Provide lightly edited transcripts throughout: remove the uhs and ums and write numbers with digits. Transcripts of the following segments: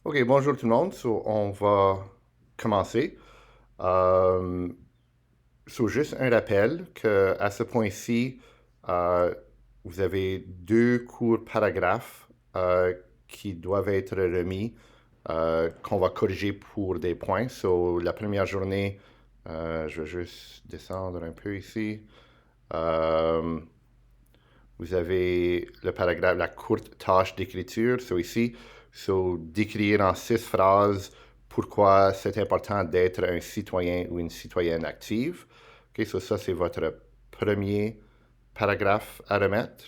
OK, bonjour tout le monde. On va commencer. Euh, juste un rappel qu'à ce point-ci, euh, vous avez deux courts paragraphes qui doivent être remis, qu'on va corriger pour des points. La première journée, je vais juste descendre un peu ici. Euh, Vous avez le paragraphe, la courte tâche d'écriture. Ici, d'écrire en 6 phrases pourquoi c'est important d'être un citoyen ou une citoyenne active. OK, ça, c'est votre premier paragraphe à remettre.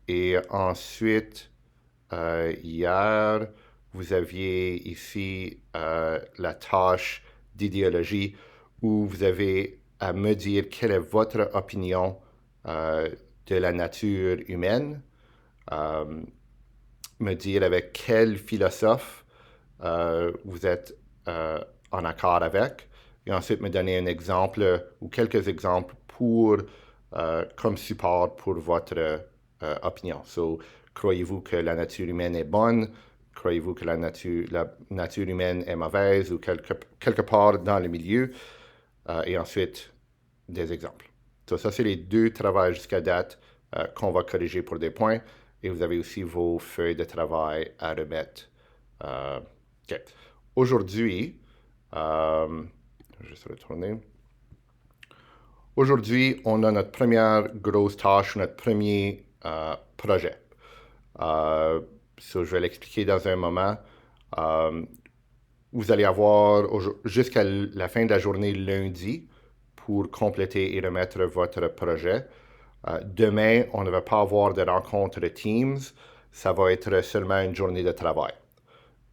Et ensuite, hier, vous aviez ici la tâche d'idéologie où vous avez à me dire quelle est votre opinion euh, de la nature humaine, euh, me dire avec quel philosophe vous êtes en accord avec, et ensuite me donner un exemple ou quelques exemples comme support pour votre opinion. Croyez-vous que la nature humaine est bonne? Croyez-vous que la nature humaine est mauvaise ou quelque part dans le milieu? Et ensuite, des exemples. Ça, c'est les deux travails jusqu'à date qu'on va corriger pour des points. Et vous avez aussi vos feuilles de travail à remettre. OK. Aujourd'hui, je vais juste retourner. Aujourd'hui, on a notre première grosse tâche, notre premier projet. Je vais l'expliquer dans un moment. Euh, Vous allez avoir jusqu'à la fin de la journée lundi pour compléter et remettre votre projet. Demain, on ne va pas avoir de rencontre de Teams. Ça va être seulement une journée de travail.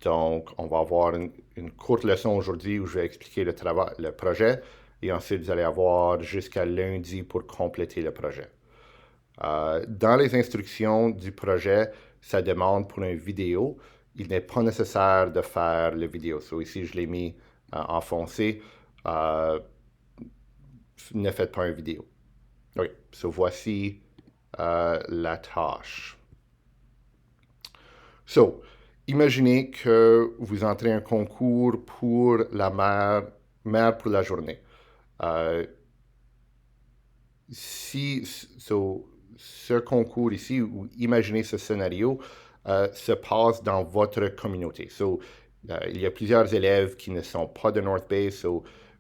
Donc, on va avoir une courte leçon aujourd'hui où je vais expliquer le projet et ensuite vous allez avoir jusqu'à lundi pour compléter le projet. Dans les instructions du projet, ça demande pour une vidéo. Il n'est pas nécessaire de faire la vidéo. Ici, je l'ai mis en foncé. Euh, ne faites pas une vidéo. OK. Voici la tâche. Imaginez que vous entrez un concours pour la mère pour la journée. Euh, ce concours ici, ou imaginez ce scénario, se passe dans votre communauté. Il y a plusieurs élèves qui ne sont pas de North Bay,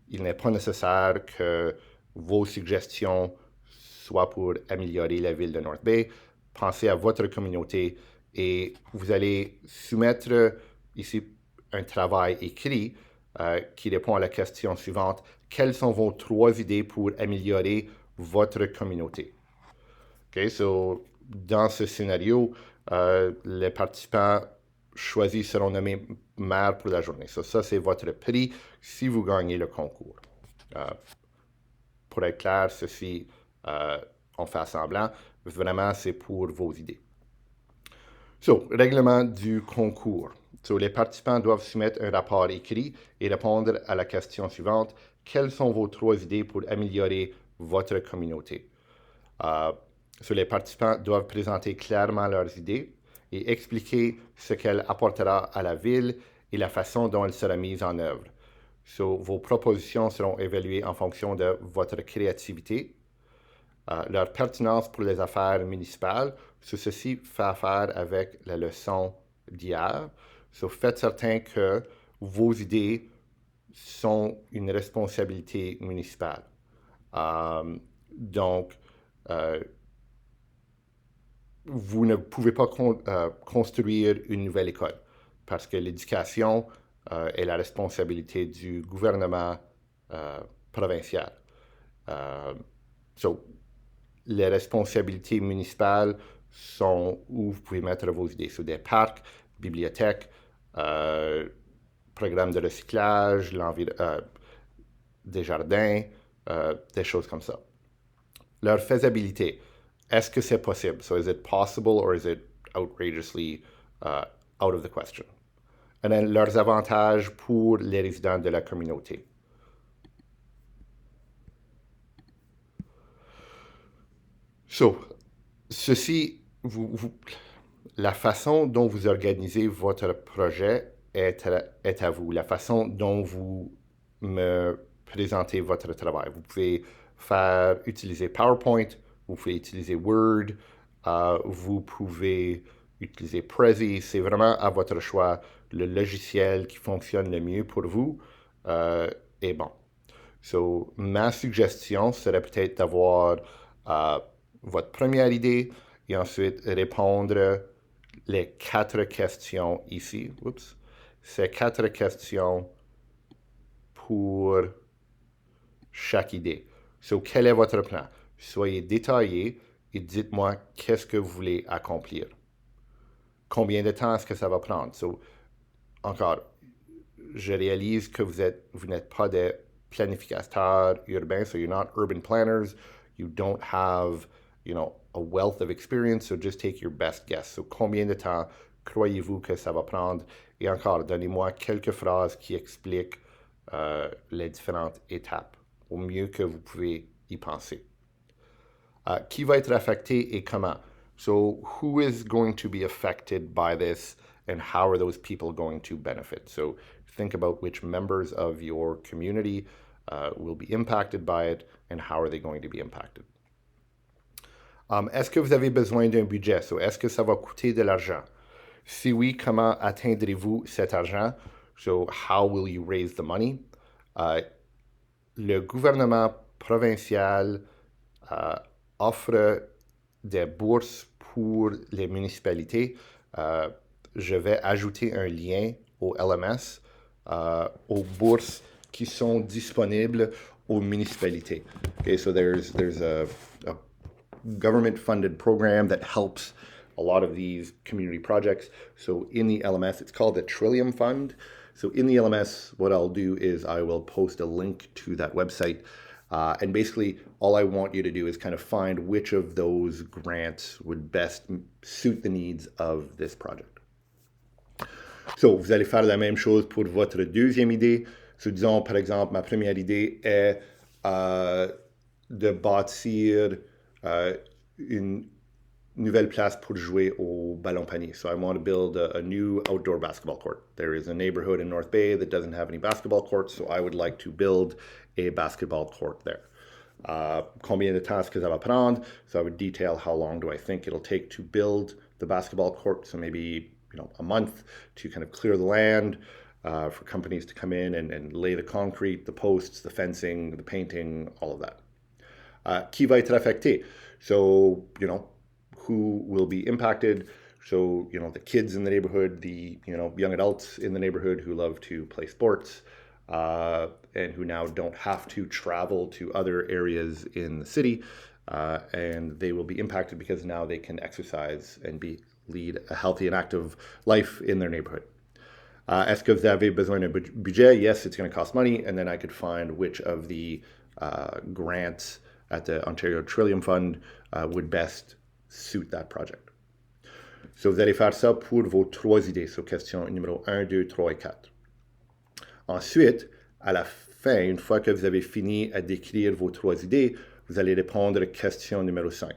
il n'est pas nécessaire que vos suggestions soient pour améliorer la ville de North Bay. Pensez à votre communauté et vous allez soumettre ici un travail écrit qui répond à la question suivante. Quelles sont vos 3 idées pour améliorer votre communauté? OK, dans ce scénario, les participants choisis seront nommés maire pour la journée. Ça, c'est votre prix si vous gagnez le concours. Euh, pour être clair, ceci, on fait semblant. Vraiment, c'est pour vos idées. Règlement du concours. Les participants doivent soumettre un rapport écrit et répondre à la question suivante. Quelles sont vos 3 idées pour améliorer votre communauté? Euh, les participants doivent présenter clairement leurs idées et expliquer ce qu'elle apportera à la ville et la façon dont elle sera mise en œuvre. Vos propositions seront évaluées en fonction de votre créativité, leur pertinence pour les affaires municipales. Ceci fait affaire avec la leçon d'hier. Faites certain que vos idées sont une responsabilité municipale. Donc, vous ne pouvez pas construire une nouvelle école parce que l'éducation est la responsabilité du gouvernement provincial. Euh, so, les responsabilités municipales sont où vous pouvez mettre vos idées. Des parcs, bibliothèques, programmes de recyclage, des jardins, des choses comme ça. Leur faisabilité. Est-ce que c'est possible? Is it possible or is it outrageously out of the question? Et then, leurs avantages pour les résidents de la communauté. Ceci, la façon dont vous organisez votre projet est à vous, la façon dont vous me présentez votre travail. Vous pouvez utiliser PowerPoint, vous pouvez utiliser Word, vous pouvez utiliser Prezi. C'est vraiment à votre choix le logiciel qui fonctionne le mieux pour vous est bon. So, ma suggestion serait peut-être d'avoir votre première idée et ensuite répondre les 4 questions ici. Oups. Ces 4 questions pour chaque idée. So, quel est votre plan? Soyez détaillé et dites-moi qu'est-ce que vous voulez accomplir. Combien de temps est-ce que ça va prendre? So, encore, je réalise que vous n'êtes pas des planificateurs urbains, so you're not urban planners. You don't have, a wealth of experience, so just take your best guess. So, combien de temps croyez-vous que ça va prendre? Et encore, donnez-moi quelques phrases qui expliquent les différentes étapes, au mieux que vous pouvez y penser. Qui va être affecté et comment? So, who is going to be affected by this, and how are those people going to benefit? So, think about which members of your community will be impacted by it, and how are they going to be impacted. Est-ce que vous avez besoin d'un budget? So, est-ce que ça va coûter de l'argent? Si oui, comment atteindrez-vous cet argent? So, how will you raise the money? Le gouvernement provincial offre des bourses pour les municipalités. Je vais ajouter un lien au LMS, aux bourses qui sont disponibles aux municipalités. Okay, so there's a government-funded program that helps a lot of these community projects. So in the LMS, it's called the Trillium Fund. So in the LMS, what I'll do is I will post a link to that website. And basically, all I want you to do is kind of find which of those grants would best suit the needs of this project. So, vous allez faire la même chose pour votre deuxième idée. So, disons, par exemple, ma première idée est de bâtir une nouvelle place pour jouer au ballon panier. So, I want to build a new outdoor basketball court. There is a neighborhood in North Bay that doesn't have any basketball courts, so I would like to build a basketball court there. Combien de temps est-ce que ça va prendre? So I would detail how long do I think it'll take to build the basketball court. So maybe a month to kind of clear the land for companies to come in and lay the concrete, the posts, the fencing, the painting, all of that. Qui va être affecté? So, who will be impacted? So, the kids in the neighborhood, the, young adults in the neighborhood who love to play sports, and who now don't have to travel to other areas in the city, and they will be impacted because now they can exercise and lead a healthy and active life in their neighborhood. Est-ce que vous avez besoin d'un budget? Yes, it's going to cost money, and then I could find which of the grants at the Ontario Trillium Fund would best suit that project. So, vous allez faire ça pour vos 3 idées. So, question numéro 1, 2, 3 et 4. Ensuite, à la fin, une fois que vous avez fini à décrire vos 3 idées, vous allez répondre à question numéro 5.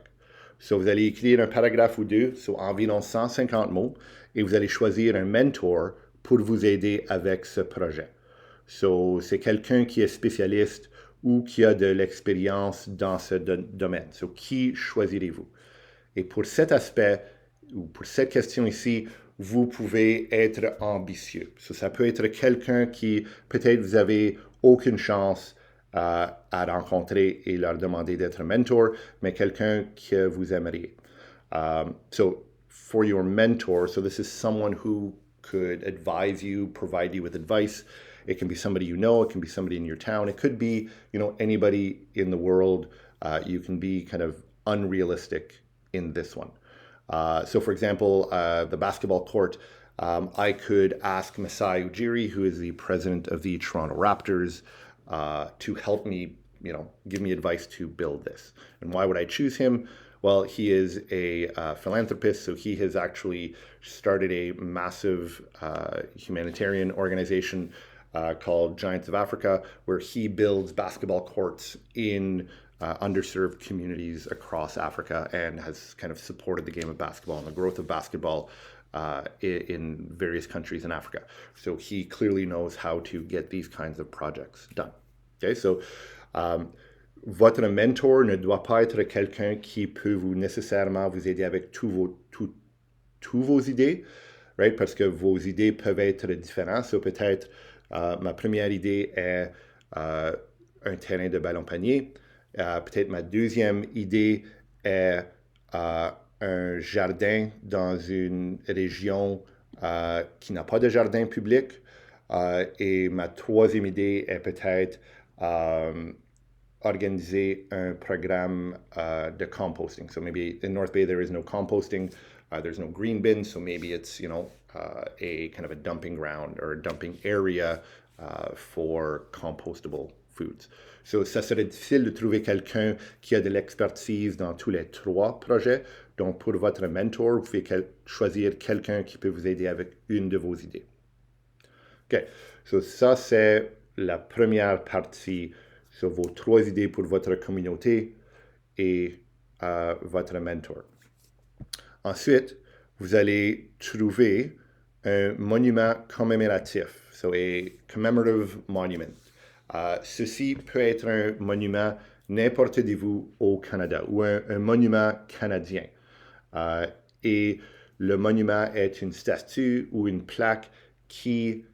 So, vous allez écrire un paragraphe ou 2, so environ 150 mots, et vous allez choisir un mentor pour vous aider avec ce projet. So, c'est quelqu'un qui est spécialiste ou qui a de l'expérience dans ce domaine. So, qui choisirez-vous? Et pour cet aspect, ou pour cette question ici, vous pouvez être ambitieux. So, ça peut être quelqu'un qui, peut-être vous avez aucune chance à rencontrer et leur demander d'être un mentor, mais quelqu'un que vous aimeriez. So, for your mentor, so this is someone who could advise you, provide you with advice. It can be somebody you know, it can be somebody in your town, it could be, anybody in the world. You can be kind of unrealistic in this one. So, for example, the basketball court, I could ask Masai Ujiri, who is the president of the Toronto Raptors, to help me, give me advice to build this. And why would I choose him? Well, he is a philanthropist, so he has actually started a massive humanitarian organization called Giants of Africa, where he builds basketball courts in underserved communities across Africa and has kind of supported the game of basketball and the growth of basketball in various countries in Africa. So he clearly knows how to get these kinds of projects done. Okay, so votre mentor ne doit pas être quelqu'un qui peut vous nécessairement vous aider avec tous vos idées, right? Parce que vos idées peuvent être différentes. So peut-être ma première idée est un terrain de ballon panier. Peut-être ma deuxième idée est un jardin dans une région qui n'a pas de jardin public. Et ma troisième idée est peut-être organiser un programme de composting. So maybe in North Bay there is no composting, there's no green bin, so maybe it's a kind of a dumping ground or a dumping area for compostable foods. So ça serait difficile de trouver quelqu'un qui a de l'expertise dans tous les trois projets. Donc pour votre mentor, vous pouvez choisir quelqu'un qui peut vous aider avec une de vos idées. OK, so ça c'est la première partie sur vos trois idées pour votre communauté et votre mentor. Ensuite, vous allez trouver un monument commémoratif, so a commemorative monument. Ceci peut être un monument n'importe où au Canada ou un monument canadien. Et le monument est une statue ou une plaque qui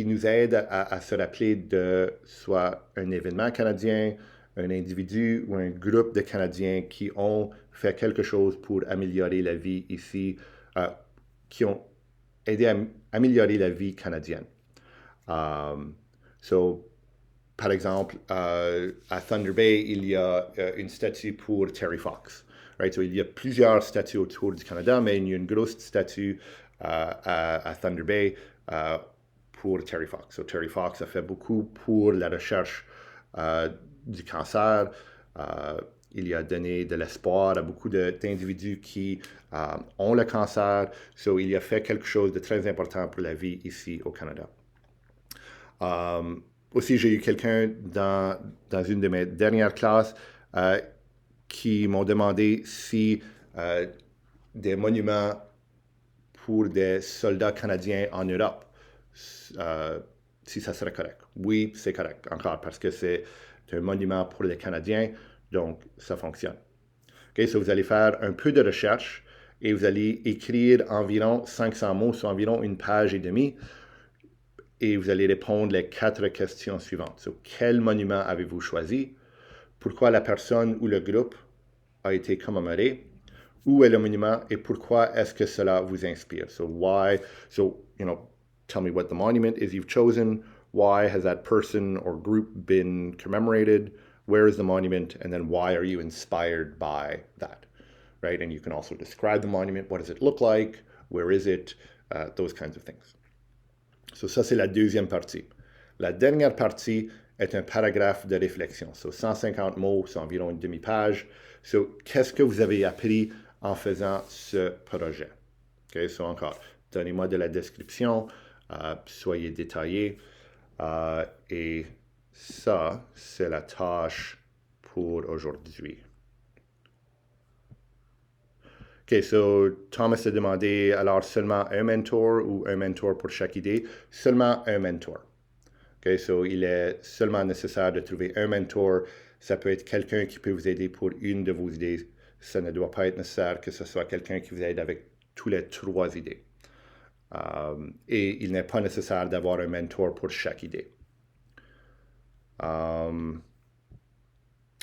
nous aide à se rappeler de soit un événement canadien, un individu ou un groupe de Canadiens qui ont fait quelque chose pour améliorer la vie ici, qui ont aidé à améliorer la vie canadienne. Par exemple, à Thunder Bay, il y a une statue pour Terry Fox. Right? So, il y a plusieurs statues autour du Canada, mais il y a une grosse statue à Thunder Bay pour Terry Fox. So, Terry Fox a fait beaucoup pour la recherche du cancer. Il a donné de l'espoir à beaucoup d'individus qui ont le cancer. So, il a fait quelque chose de très important pour la vie ici au Canada. Aussi, j'ai eu quelqu'un dans une de mes dernières classes qui m'ont demandé si des monuments pour des soldats canadiens en Europe, si ça serait correct. Oui, c'est correct, encore, parce que c'est un monument pour les Canadiens, donc ça fonctionne. Okay, so vous allez faire un peu de recherche et vous allez écrire environ 500 mots, sur environ une page et demie, et vous allez répondre les 4 questions suivantes. So, quel monument avez-vous choisi? Pourquoi la personne ou le groupe a été commémoré? Où est le monument et pourquoi est-ce que cela vous inspire? So why, tell me what the monument is you've chosen. Why has that person or group been commemorated? Where is the monument? And then why are you inspired by that? Right? And you can also describe the monument. What does it look like? Where is it? Those kinds of things. So ça, c'est la deuxième partie. La dernière partie est un paragraphe de réflexion. So 150 mots, c'est environ une demi-page. So, qu'est-ce que vous avez appris en faisant ce projet? Okay, so encore, donnez-moi de la description, soyez détaillé. Et ça, c'est la tâche pour aujourd'hui. OK, so Thomas a demandé alors seulement un mentor ou un mentor pour chaque idée? Seulement un mentor. OK, so il est seulement nécessaire de trouver un mentor. Ça peut être quelqu'un qui peut vous aider pour une de vos idées. Ça ne doit pas être nécessaire que ce soit quelqu'un qui vous aide avec tous les 3 idées. Et il n'est pas nécessaire d'avoir un mentor pour chaque idée.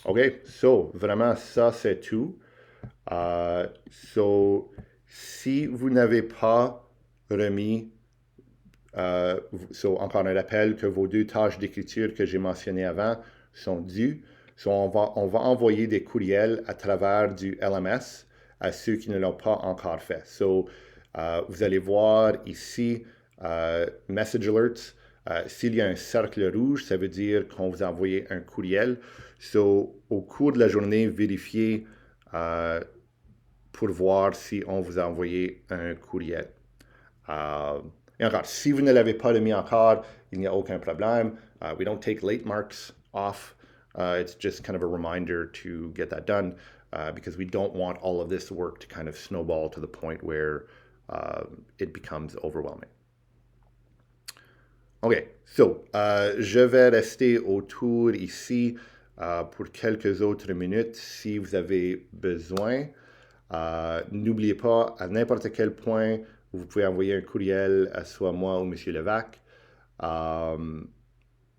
OK, so vraiment ça c'est tout. So, si vous n'avez pas remis, encore un rappel que vos 2 tâches d'écriture que j'ai mentionnées avant sont dues. So, on va envoyer des courriels à travers du LMS à ceux qui ne l'ont pas encore fait. So, vous allez voir ici, Message Alerts. S'il y a un cercle rouge, ça veut dire qu'on vous a envoyé un courriel. So, au cours de la journée, vérifiez pour voir si on vous a envoyé un courriel. Et encore, si vous ne l'avez pas remis encore, il n'y a aucun problème. We don't take late marks off. It's just kind of a reminder to get that done because we don't want all of this work to kind of snowball to the point where it becomes overwhelming. OK, so je vais rester autour ici pour quelques autres minutes si vous avez besoin. N'oubliez pas, à n'importe quel point, vous pouvez envoyer un courriel à soit moi ou M. Levac.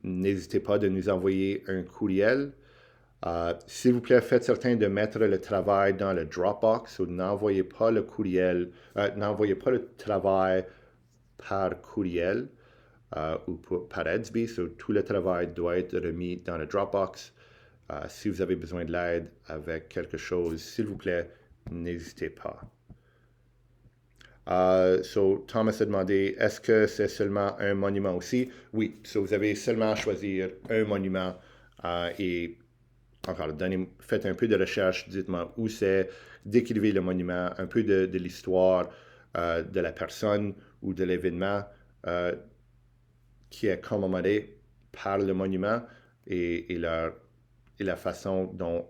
N'hésitez pas de nous envoyer un courriel. S'il vous plaît, faites certain de mettre le travail dans le Dropbox ou n'envoyez pas le courriel, n'envoyez pas le travail par courriel ou par Edsby. So, tout le travail doit être remis dans le Dropbox. Si vous avez besoin de l'aide avec quelque chose, s'il vous plaît, n'hésitez pas. So, Thomas a demandé, est-ce que c'est seulement un monument aussi? Oui, so vous avez seulement à choisir un monument et encore, faites un peu de recherche, dites-moi où c'est, décrivez le monument, un peu de l'histoire de la personne ou de l'événement qui est commemoré par le monument et la façon dont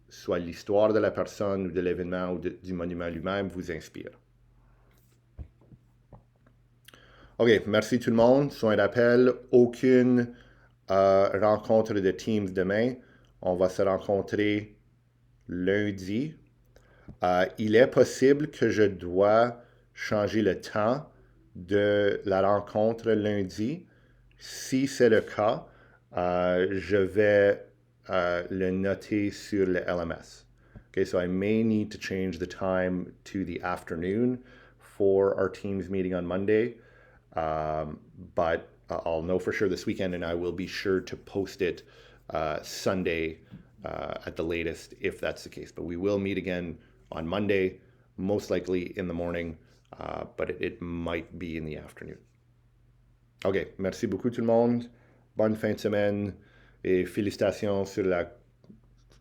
soit l'histoire de la personne ou de l'événement ou du monument lui-même vous inspire. OK, merci tout le monde. Sur un rappel, aucune rencontre de Teams demain. On va se rencontrer lundi. Il est possible que je dois changer le temps de la rencontre lundi. Si c'est le cas, je vais le noter sur le LMS. Okay, so I may need to change the time to the afternoon for our Teams meeting on Monday. But I'll know for sure this weekend, and I will be sure to post it Sunday at the latest if that's the case. But we will meet again on Monday, most likely in the morning, but it might be in the afternoon. OK, merci beaucoup tout le monde. Bonne fin de semaine et félicitations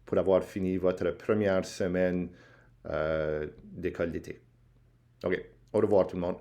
pour avoir fini votre première semaine d'école d'été. OK, au revoir tout le monde.